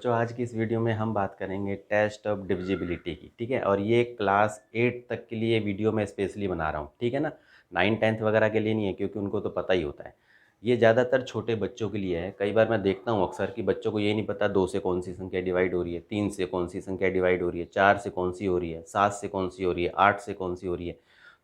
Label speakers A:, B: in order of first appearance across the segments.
A: बच्चों, आज की इस वीडियो में हम बात करेंगे टेस्ट ऑफ डिविजिबिलिटी की। ठीक है, और ये क्लास 8 तक के लिए वीडियो मैं स्पेशली बना रहा हूँ। ठीक है ना, 9 10th वगैरह के लिए नहीं है, क्योंकि उनको तो पता ही होता है। ये ज़्यादातर छोटे बच्चों के लिए है। कई बार मैं देखता हूँ अक्सर कि बच्चों को ये नहीं पता 2 से कौन सी संख्या डिवाइड हो रही है, 3 से कौन सी संख्या डिवाइड हो रही है, 4 से कौन सी हो रही है, 7 से कौन सी हो रही है, 8 से कौन सी हो रही है।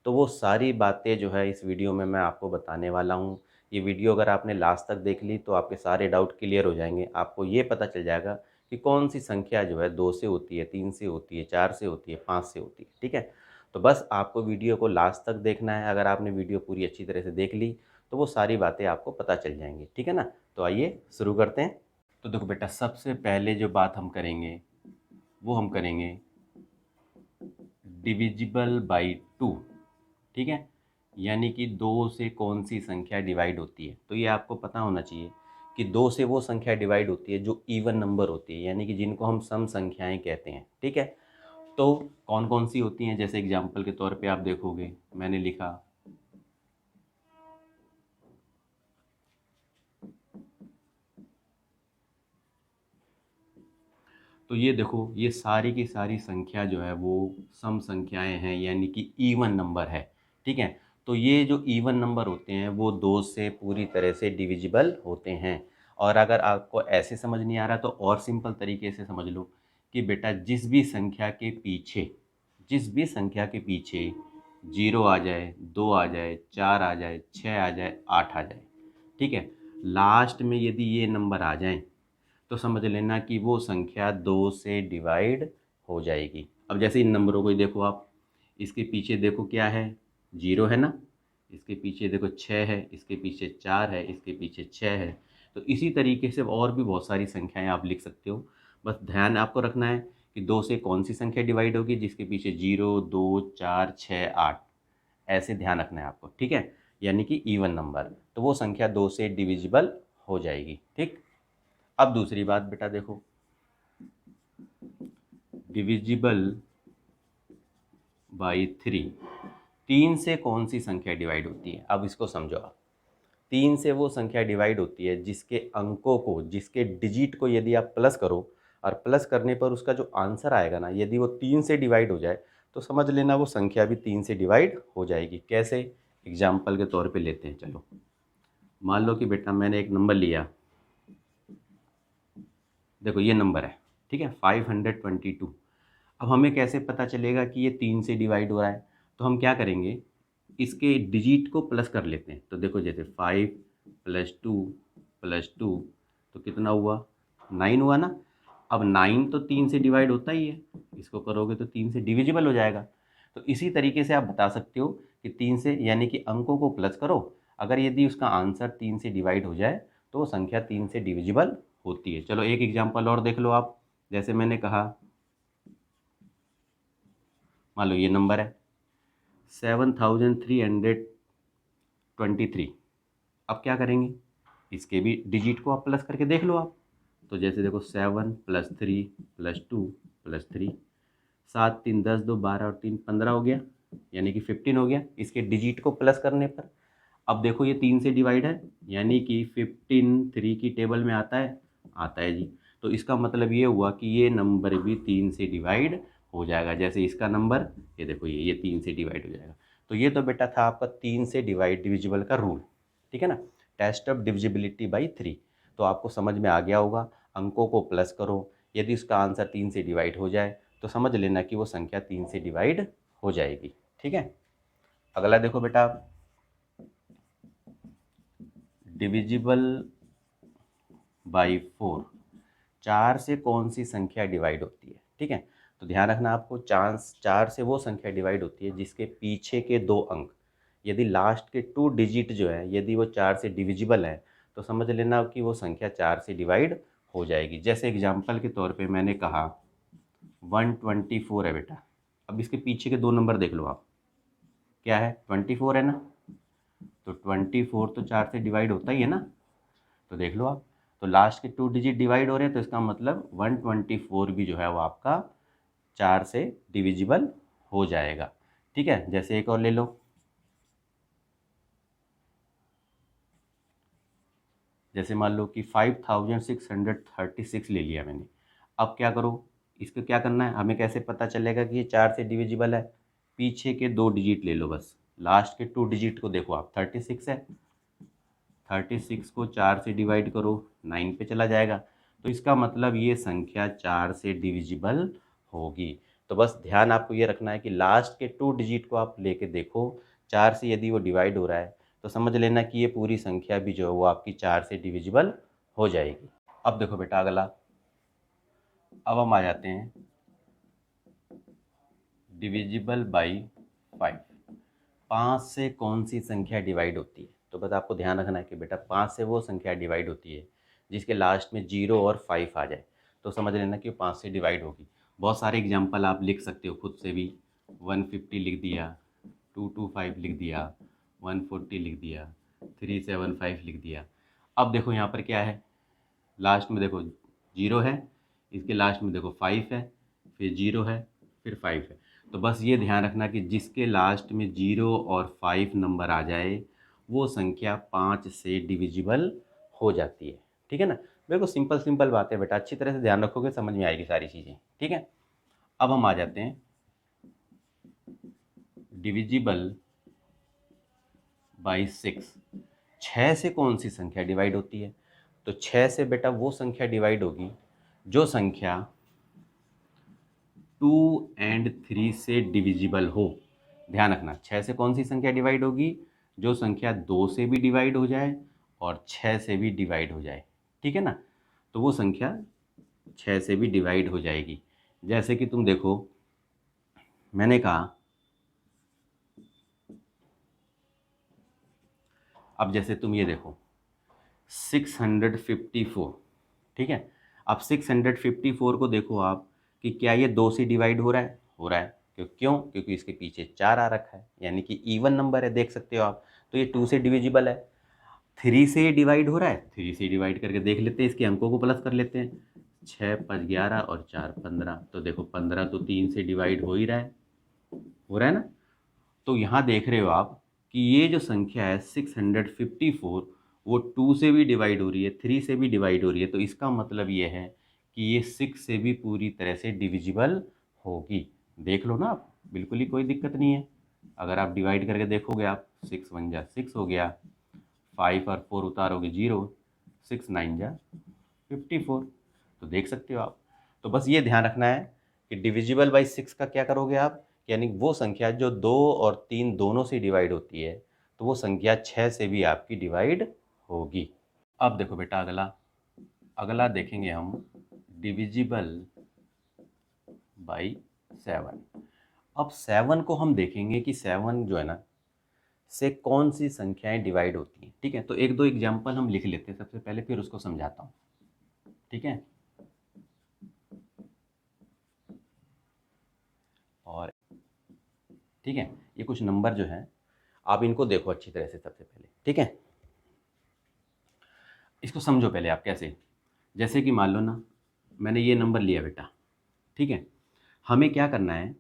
A: तो वो सारी बातें जो है इस वीडियो में मैं आपको बताने वाला हूँ। ये वीडियो अगर आपने लास्ट तक देख ली तो आपके सारे डाउट क्लियर हो जाएंगे। आपको ये पता चल जाएगा कि कौन सी संख्या जो है 2 से होती है, 3 से होती है, 4 से होती है, 5 से होती है। ठीक है, तो बस आपको वीडियो को लास्ट तक देखना है। अगर आपने वीडियो पूरी अच्छी तरह से देख ली तो वो सारी बातें आपको पता चल जाएंगी। ठीक है ना, तो आइए शुरू करते हैं। तो देखो बेटा, सबसे पहले जो बात हम करेंगे वो हम करेंगे डिविजिबल बाई 2। ठीक है, यानी कि 2 से कौन सी संख्या डिवाइड होती है। तो ये आपको पता होना चाहिए कि 2 से वो संख्या डिवाइड होती है जो इवन नंबर होती है, यानी कि जिनको हम सम संख्याएं कहते हैं। ठीक है, तो कौन कौन सी होती हैं, जैसे एग्जाम्पल के तौर पे आप देखोगे मैंने लिखा तो ये देखो, ये सारी की सारी संख्या जो है वो सम संख्याएं हैं, यानी कि इवन नंबर है। ठीक है, तो ये जो इवन नंबर होते हैं वो 2 से पूरी तरह से डिविजिबल होते हैं। और अगर आपको ऐसे समझ नहीं आ रहा तो और सिंपल तरीके से समझ लो कि बेटा, जिस भी संख्या के पीछे 0 आ जाए, 2 आ जाए, 4 आ जाए, 6 आ जाए, 8 आ जाए, ठीक है, लास्ट में यदि ये नंबर आ जाएं तो समझ लेना कि वो संख्या 2 से डिवाइड हो जाएगी। अब जैसे इन नंबरों को ही देखो आप, इसके पीछे देखो क्या है, 0 है ना, इसके पीछे देखो 6 है, इसके पीछे 4 है, इसके पीछे 6 है। तो इसी तरीके से और भी बहुत सारी संख्याएं आप लिख सकते हो। बस ध्यान आपको रखना है कि 2 से कौन सी संख्या डिवाइड होगी, जिसके पीछे 0 2 4 6 8, ऐसे ध्यान रखना है आपको। ठीक है, यानी कि इवन नंबर, तो वो संख्या 2 से डिविजिबल हो जाएगी। ठीक, अब दूसरी बात बेटा देखो, डिविजिबल बाई 3। 3 से कौन सी संख्या डिवाइड होती है, अब इसको समझो आप। 3 से वो संख्या डिवाइड होती है जिसके अंकों को, जिसके डिजिट को यदि आप प्लस करो और प्लस करने पर उसका जो आंसर आएगा ना, यदि वो 3 से डिवाइड हो जाए तो समझ लेना वो संख्या भी 3 से डिवाइड हो जाएगी। कैसे, एग्जाम्पल के तौर पे लेते हैं। चलो, मान लो कि बेटा मैंने एक नंबर लिया, देखो ये नंबर है, ठीक है, 522। अब हमें कैसे पता चलेगा कि ये 3 से डिवाइड हो रहा है, तो हम क्या करेंगे, इसके डिजिट को प्लस कर लेते हैं। तो देखो, जैसे 5 + 2 + 2 तो कितना हुआ, 9 हुआ ना। अब 9 तो 3 से डिवाइड होता ही है, इसको करोगे तो 3 से डिविजिबल हो जाएगा। तो इसी तरीके से आप बता सकते हो कि 3 से, यानी कि अंकों को प्लस करो, अगर यदि उसका आंसर 3 से डिवाइड हो जाए तो वो संख्या 3 से डिविजिबल होती है। चलो एक एग्जाम्पल और देख लो आप। जैसे मैंने कहा, मान लो ये नंबर है 7323। अब क्या करेंगे, इसके भी डिजिट को आप प्लस करके देख लो आप। तो जैसे देखो, 7 + 3 + 2 + 3, 7 3 10 2 12 और 3 15 हो गया, यानी कि 15 हो गया इसके डिजिट को प्लस करने पर। अब देखो ये 3 से डिवाइड है, यानी कि 15 3 की टेबल में आता है जी। तो इसका मतलब ये हुआ कि ये नंबर भी 3 से डिवाइड हो जाएगा। जैसे इसका नंबर, ये देखो, ये 3 से डिवाइड हो जाएगा। तो ये तो बेटा था आपका 3 से डिविजिबल का रूल। ठीक है ना, टेस्ट ऑफ डिविजिबिलिटी बाई 3। तो आपको समझ में आ गया होगा, अंकों को प्लस करो, यदि उसका आंसर 3 से डिवाइड हो जाए तो समझ लेना कि वो संख्या 3 से डिवाइड हो जाएगी। ठीक है, अगला देखो बेटा, डिविजिबल बाई 4। 4 से कौन सी संख्या डिवाइड होती है। ठीक है, तो ध्यान रखना आपको, 4 से वो संख्या डिवाइड होती है जिसके पीछे के 2 अंक, यदि लास्ट के 2 डिजिट जो है यदि वो 4 से डिविजिबल है तो समझ लेना कि वो संख्या 4 से डिवाइड हो जाएगी। जैसे एग्जाम्पल के तौर पे मैंने कहा 124 है बेटा। अब इसके पीछे के 2 नंबर देख लो आप, क्या है, 24 है ना। तो 24 तो 4 से डिवाइड होता ही है ना, तो देख लो आप। तो लास्ट के 2 डिजिट डिवाइड हो रहे हैं, तो इसका मतलब 124 भी जो है वो आपका 4 से डिविजिबल हो जाएगा। ठीक है, जैसे एक और ले लो, जैसे मान लो कि 5636 ले लिया मैंने। अब क्या करो, इसको क्या करना है, हमें कैसे पता चलेगा कि ये 4 से डिविजिबल है? पीछे के 2 डिजिट ले लो बस, लास्ट के 2 डिजिट को देखो आप, 36 है, 36 को 4 से डिवाइड करो, 9 पे चला जाएगा। तो इसका मतलब ये संख्या 4 से डिविजिबल होगी। तो बस ध्यान आपको ये रखना है कि लास्ट के 2 डिजिट को आप लेके देखो, 4 से यदि वो डिवाइड हो रहा है तो समझ लेना कि ये पूरी संख्या भी जो है वो आपकी 4 से डिविजिबल हो जाएगी। अब देखो बेटा अगला, अब हम आ जाते हैं डिविजिबल बाई 5। 5 से कौन सी संख्या डिवाइड होती है? तो बस आपको ध्यान रखना है कि बेटा 5 से वो संख्या डिवाइड होती है जिसके लास्ट में 0 और 5 आ जाए, तो समझ लेना कि 5 से डिवाइड होगी। बहुत सारे एग्जाम्पल आप लिख सकते हो खुद से भी, 150 लिख दिया, 225 लिख दिया, 140 लिख दिया, 375 लिख दिया। अब देखो यहाँ पर क्या है, लास्ट में देखो 0 है, इसके लास्ट में देखो 5 है, फिर 0 है, फिर 5 है। तो बस ये ध्यान रखना कि जिसके लास्ट में 0 और 5 नंबर आ जाए वो संख्या 5 से डिविजिबल हो जाती है। ठीक है ना? बिल्कुल सिंपल सिंपल बात है बेटा, अच्छी तरह से ध्यान रखोगे समझ में आएगी सारी चीज़ें। ठीक है, अब हम आ जाते हैं डिविजिबल बाई 6। 6 से कौन सी संख्या डिवाइड होती है? तो 6 से बेटा वो संख्या डिवाइड होगी जो संख्या 2 एंड 3 से डिविजिबल हो। ध्यान रखना, 6 से कौन सी संख्या डिवाइड होगी? जो संख्या 2 से भी डिवाइड हो जाए और 6 से भी डिवाइड हो जाए। ठीक है ना? तो वो संख्या 6 से भी डिवाइड हो जाएगी। जैसे कि तुम देखो, मैंने कहा, अब जैसे तुम ये देखो 654। ठीक है, अब 654 को देखो आप कि क्या ये 2 से डिवाइड हो रहा है? हो रहा है। क्यों? क्योंकि इसके पीछे 4 आ रखा है, यानी कि इवन नंबर है, देख सकते हो आप। तो ये 2 से डिविजिबल है। 3 से डिवाइड हो रहा है, 3 से डिवाइड करके देख लेते हैं, इसके अंकों को प्लस कर लेते हैं। 6 5 11 और 4 15। तो देखो 15 तो 3 से डिवाइड हो ही रहा है, हो रहा है ना? तो यहाँ देख रहे हो आप कि ये जो संख्या है 654, वो 2 से भी डिवाइड हो रही है, 3 से भी डिवाइड हो रही है। तो इसका मतलब ये है कि ये 6 से भी पूरी तरह से डिविजिबल होगी। देख लो ना आप, बिल्कुल ही कोई दिक्कत नहीं है। अगर आप डिवाइड करके देखोगे आप, 6 1 जा 6 हो गया, 5 और 4 उतारोगे 0, 6 9 जा 54। तो देख सकते हो आप। तो बस ये ध्यान रखना है कि डिविजिबल बाई 6 का क्या करोगे आप, यानी वो संख्या जो 2 और 3 दोनों से डिवाइड होती है, तो वो संख्या 6 से भी आपकी डिवाइड होगी। अब देखो बेटा अगला, अगला देखेंगे हम डिविजिबल बाई 7। अब 7 को हम देखेंगे कि 7 जो है ना, से कौन सी संख्याएं डिवाइड होती हैं। ठीक है, तो एक दो एग्जाम्पल हम लिख लेते हैं सबसे पहले, फिर उसको समझाता हूँ। ठीक है, और ठीक है, ये कुछ नंबर जो हैं आप इनको देखो अच्छी तरह से सबसे पहले। ठीक है, इसको समझो पहले आप कैसे। जैसे कि मान लो ना, मैंने ये नंबर लिया बेटा। ठीक है, हमें क्या करना है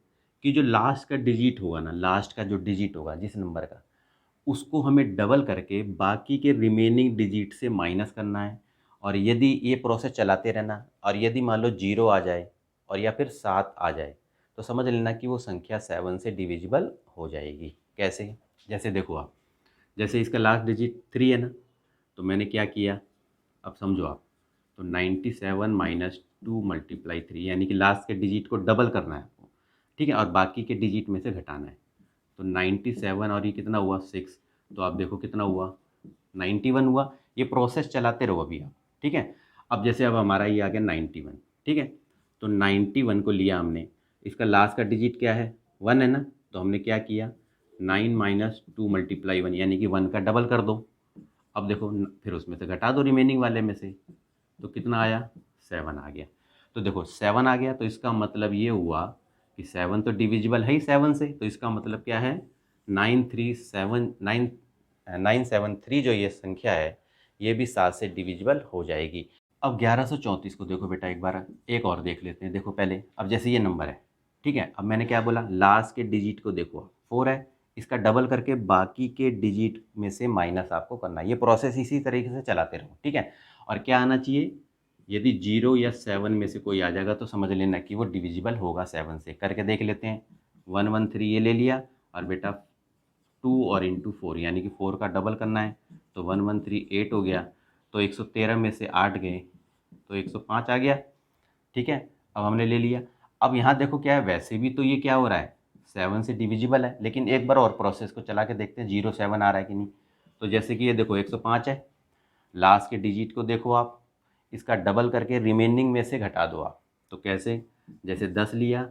A: कि जो लास्ट का डिजिट होगा ना, लास्ट का जो डिजिट होगा जिस नंबर का, उसको हमें डबल करके बाकी के रिमेनिंग डिजिट से माइनस करना है। और यदि ये प्रोसेस चलाते रहना, और यदि मान लो 0 आ जाए और या फिर 7 आ जाए, तो समझ लेना कि वो संख्या 7 से डिविजिबल हो जाएगी। कैसे? जैसे देखो आप, जैसे इसका लास्ट डिजिट 3 है ना, तो मैंने क्या किया, अब समझो आप। तो 97 माइनस 2 मल्टीप्लाई 3, यानी कि लास्ट के डिजिट को डबल करना है आपको। ठीक है, और बाकी के डिजिट में से घटाना है। तो 97 और ये कितना हुआ 6, तो आप देखो कितना हुआ 91 हुआ। ये प्रोसेस चलाते रहो अभी आप। ठीक है, अब जैसे अब हमारा ये आ गया 91। ठीक है, तो 91 को लिया हमने, इसका लास्ट का डिजिट क्या है, 1 है ना, तो हमने क्या किया, 9 माइनस 2 मल्टीप्लाई 1, यानी कि 1 का डबल कर दो। अब देखो फिर उसमें से घटा दो रिमेनिंग वाले में से, तो कितना आया, 7 आ गया। तो देखो 7 आ गया, तो इसका मतलब ये हुआ कि 7 तो डिविजिबल है ही 7 से, तो इसका मतलब क्या है, 973 जो ये संख्या है ये भी 7 से डिविजिबल हो जाएगी। अब 1134 को देखो बेटा, एक बार एक और देख लेते हैं। देखो पहले, अब जैसे ये नंबर है, ठीक है, अब मैंने क्या बोला, लास्ट के डिजिट को देखो 4 है, इसका डबल करके बाकी के डिजिट में से माइनस आपको करना है। ये प्रोसेस इसी तरीके से चलाते रहो। ठीक है, और क्या आना चाहिए, यदि 0 या 7 में से कोई आ जाएगा तो समझ लेना कि वो डिविजिबल होगा 7 से। करके देख लेते हैं। 113 ये ले लिया, और बेटा 2 और इंटू 4 यानी कि 4 का डबल करना है, तो 113 8 हो गया। तो 113 में से 8 गए तो 105 आ गया। ठीक है, अब हमने ले लिया। अब यहाँ देखो क्या है, वैसे भी तो ये क्या हो रहा है, 7 से डिविजिबल है, लेकिन एक बार और प्रोसेस को चला के देखते हैं 0 7 आ रहा है कि नहीं। तो जैसे कि ये देखो 105 है, लास्ट के डिजिट को देखो आप, इसका डबल करके रिमेनिंग में से घटा दो आप। तो कैसे, जैसे 10 लिया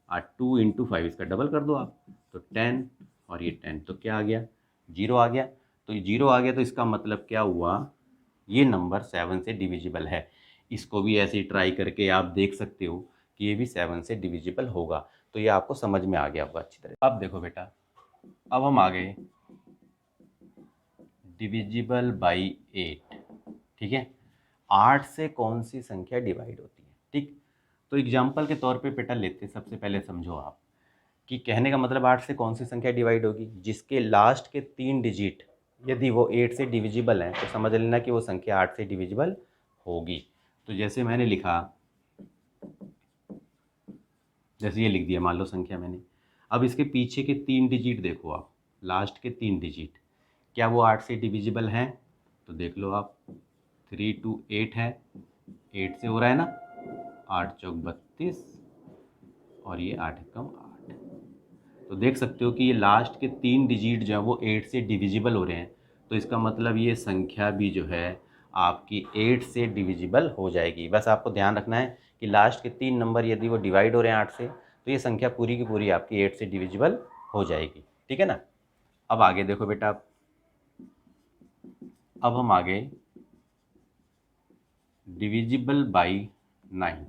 A: और 2 इंटू 5 इसका डबल कर दो आप, तो 10, और ये 10 तो क्या आ गया, 0 आ गया। तो ये 0 आ गया, तो इसका मतलब क्या हुआ, ये नंबर 7 से डिविजिबल है। इसको भी ऐसे ही ट्राई करके आप देख सकते हो कि ये भी 7 से डिविजिबल होगा। तो ये आपको समझ में आ गया होगा अच्छी तरह। अब देखो बेटा, अब हम आ गए डिविजिबल बाई 8। ठीक है, 8 से कौन सी संख्या डिवाइड होती है। ठीक, तो एग्जाम्पल के तौर पे बेटा लेते हैं। सबसे पहले समझो आप कि कहने का मतलब 8 से कौन सी संख्या डिवाइड होगी, जिसके लास्ट के 3 डिजिट यदि वो 8 से डिविजिबल हैं तो समझ लेना कि वो संख्या 8 से डिविजिबल होगी। तो जैसे मैंने लिखा, जैसे ये लिख दिया मान लो संख्या मैंने। अब इसके पीछे के 3 डिजिट देखो आप, लास्ट के 3 डिजिट, क्या वो 8 से डिविजिबल हैं। तो देख लो आप, 3 2 8 है, 8 से हो रहा है ना, 8 चौक 32, और ये 8 एकम 8। तो देख सकते हो कि ये लास्ट के 3 डिजिट जो है वो 8 से डिविजिबल हो रहे हैं। तो इसका मतलब ये संख्या भी जो है आपकी 8 से डिविजिबल हो जाएगी। बस आपको ध्यान रखना है कि लास्ट के 3 नंबर यदि वो डिवाइड हो रहे हैं 8 से, तो ये संख्या पूरी की पूरी आपकी 8 से डिविजिबल हो जाएगी। ठीक है ना। अब आगे देखो बेटा, अब हम आगे डिविजिबल बाई 9।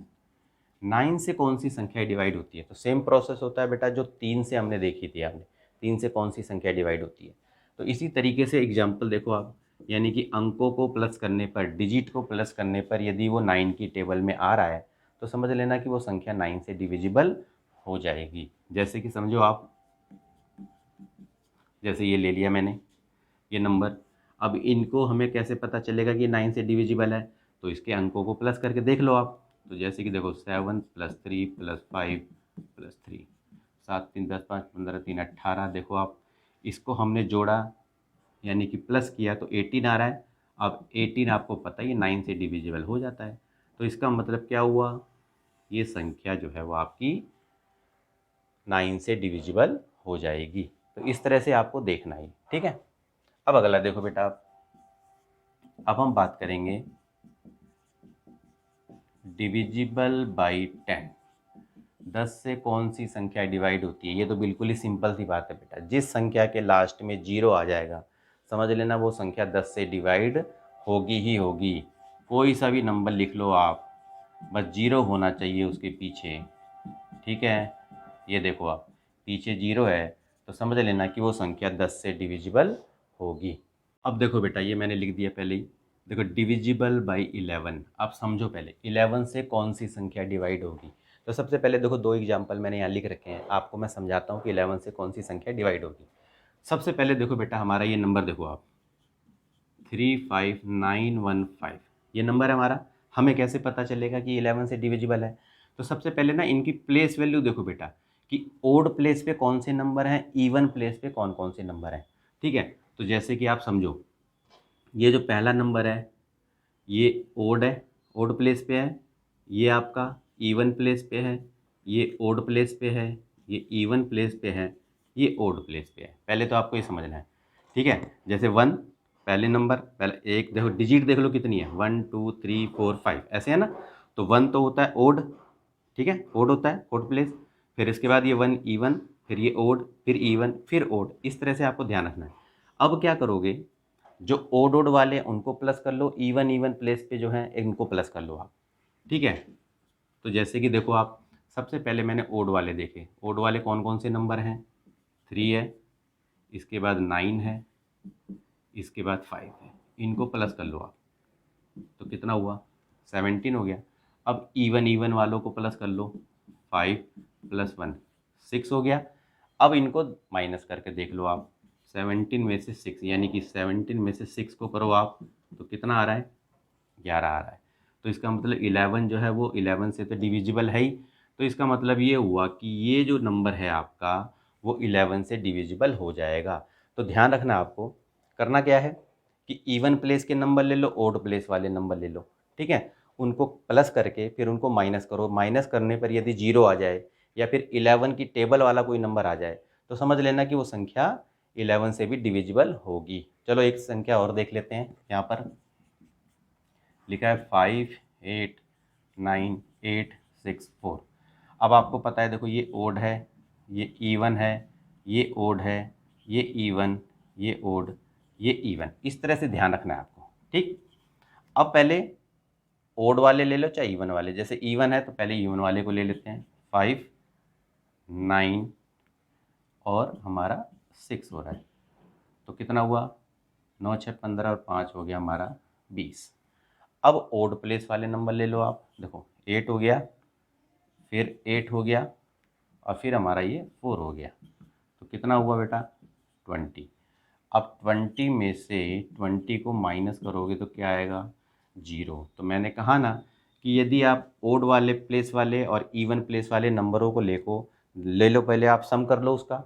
A: 9 से कौन सी संख्या डिवाइड होती है। तो सेम प्रोसेस होता है बेटा जो 3 से हमने देखी थी। आपने 3 से कौन सी संख्या डिवाइड होती है, तो इसी तरीके से एग्जाम्पल देखो आप, यानी कि अंकों को प्लस करने पर, डिजिट को प्लस करने पर यदि वो 9 की टेबल में आ रहा है तो समझ लेना कि वो संख्या 9 से डिविजिबल हो जाएगी। जैसे कि समझो आप, जैसे ये ले लिया मैंने ये नंबर। अब इनको हमें कैसे पता चलेगा कि 9 से डिविजिबल है, तो इसके अंकों को प्लस करके देख लो आप। तो जैसे कि देखो 7 + 3 + 5 + 3, 7 3 10 5 15 3 18। देखो आप, इसको हमने जोड़ा यानी कि प्लस किया तो 18 आ रहा है। अब 18 आपको पता ही है 9 से डिविजिबल हो जाता है। तो इसका मतलब क्या हुआ, ये संख्या जो है वो आपकी 9 से डिविजिबल हो जाएगी। तो इस तरह से आपको देखना ही। ठीक है, अब अगला देखो बेटा आप, अब हम बात करेंगे डिविजिबल बाई 10। 10 से कौन सी संख्या डिवाइड होती है। ये तो बिल्कुल ही सिंपल सी बात है बेटा, जिस संख्या के लास्ट में 0 आ जाएगा समझ लेना वो संख्या 10 से डिवाइड होगी ही होगी। कोई सा भी नंबर लिख लो आप, बस 0 होना चाहिए उसके पीछे। ठीक है, ये देखो आप, पीछे 0 है तो समझ लेना कि वो संख्या 10 से डिविजिबल होगी। अब देखो बेटा, ये मैंने लिख दिया पहले ही। देखो डिविजिबल बाई 11। अब समझो पहले 11 से कौन सी संख्या डिवाइड होगी। तो सबसे पहले देखो 2 एग्जाम्पल मैंने यहाँ लिख रखे हैं, आपको मैं समझाता हूँ कि 11 से कौन सी संख्या डिवाइड होगी। सबसे पहले देखो बेटा, हमारा ये नंबर देखो आप, 35915 ये नंबर है हमारा। हमें कैसे पता चलेगा कि 11 से डिविजिबल है। तो सबसे पहले ना इनकी प्लेस वैल्यू देखो बेटा, कि ओड प्लेस पे कौन से नंबर हैं, इवन प्लेस पे कौन कौन से नंबर हैं। ठीक है, तो जैसे कि आप समझो, ये जो पहला नंबर है ये ओड है, ओड प्लेस पे है। ये आपका इवन प्लेस पे है, ये ओड प्लेस पे है, ये इवन प्लेस पे है, ये ओड प्लेस पे है। पहले तो आपको ये समझना है। ठीक है, जैसे 1 पहले नंबर, पहले एक देखो डिजिट देख लो कितनी है, 1 2 3 4 5 ऐसे है ना। तो 1 तो होता है ओड, ठीक है, ओड होता है, ओड प्लेस। फिर इसके बाद ये 1 इवन, फिर ये ओड, फिर इवन, फिर ओड। इस तरह से आपको ध्यान रखना है। अब क्या करोगे, जो ओड ओड वाले उनको प्लस कर लो, इवन इवन प्लेस पे जो है इनको प्लस कर लो आप। ठीक है, तो जैसे कि देखो आप, सबसे पहले मैंने ओड वाले देखे। ओड वाले कौन कौन से नंबर हैं, 3 है, इसके बाद 9 है, इसके बाद 5 है। इनको प्लस कर लो आप, तो कितना हुआ, 17 हो गया। अब इवन इवन वालों को प्लस कर लो, 5 + 1 6 हो गया। अब इनको माइनस करके देख लो आप, 17 में से 6 यानी कि 17 में से 6 को करो आप, तो कितना आ रहा है, 11 आ रहा है। तो इसका मतलब 11 जो है वो 11 से तो डिविजिबल है ही। तो इसका मतलब ये हुआ कि ये जो नंबर है आपका वो 11 से डिविजिबल हो जाएगा। तो ध्यान रखना आपको, करना क्या है कि इवन प्लेस के नंबर ले लो, ओड प्लेस वाले नंबर ले लो, ठीक है। उनको प्लस करके फिर उनको माइनस करो। माइनस करने पर यदि जीरो आ जाए या फिर 11 की टेबल वाला कोई नंबर आ जाए तो समझ लेना कि वो संख्या 11 से भी डिविजिबल होगी। चलो एक संख्या और देख लेते हैं। यहाँ पर लिखा है 589864। अब आपको पता है, देखो ये ओड है, ये इवन है, ये ओड है, ये इवन, ये ओड, ये इवन। इस तरह से ध्यान रखना है आपको, ठीक। अब पहले ओड वाले ले लो चाहे इवन वाले। जैसे इवन है तो पहले इवन वाले को ले लेते हैं। 5 9 और हमारा 6 हो रहा है, तो कितना हुआ, 9 6 15 और 5 हो गया हमारा 20। अब ओड प्लेस वाले नंबर ले लो आप। देखो 8 हो गया, फिर 8 हो गया और फिर हमारा ये 4 हो गया। तो कितना हुआ बेटा, 20। अब 20 में से 20 को माइनस करोगे तो क्या आएगा, 0। तो मैंने कहा ना कि यदि आप ओड वाले प्लेस वाले और इवन प्लेस वाले नंबरों को ले लो, पहले आप सम कर लो उसका,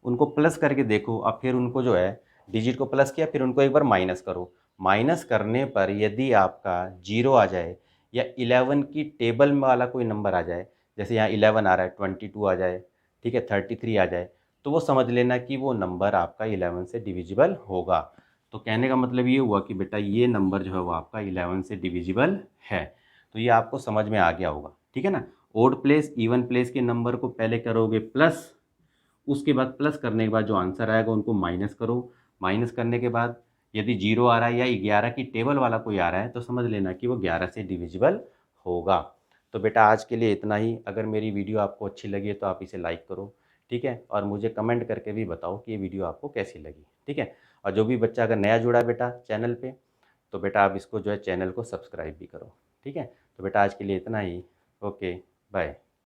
A: उनको प्लस करके देखो, अब फिर उनको जो है डिजिट को प्लस किया, फिर उनको एक बार माइनस करो। माइनस करने पर यदि आपका 0 आ जाए या 11 की टेबल में वाला कोई नंबर आ जाए, जैसे यहाँ 11 आ रहा है, 22 आ जाए, ठीक है, 33 आ जाए, तो वो समझ लेना कि वो नंबर आपका 11 से डिविजिबल होगा। तो कहने का मतलब ये हुआ कि बेटा ये नंबर जो है वो आपका 11 से डिविजिबल है। तो ये आपको समझ में आ गया होगा, ठीक है ना। ओड प्लेस इवन प्लेस के नंबर को पहले करोगे प्लस, उसके बाद प्लस करने के बाद जो आंसर आएगा उनको माइनस करो। माइनस करने के बाद यदि 0 आ रहा है या 11 की टेबल वाला कोई आ रहा है तो समझ लेना कि वो 11 से डिविजिबल होगा। तो बेटा आज के लिए इतना ही। अगर मेरी वीडियो आपको अच्छी लगी तो आप इसे लाइक करो, ठीक है, और मुझे कमेंट करके भी बताओ कि ये वीडियो आपको कैसी लगी, ठीक है। और जो भी बच्चा अगर नया जुड़ा बेटा चैनल पे, तो बेटा आप इसको जो है चैनल को सब्सक्राइब भी करो, ठीक है। तो बेटा आज के लिए इतना ही। Okay, bye.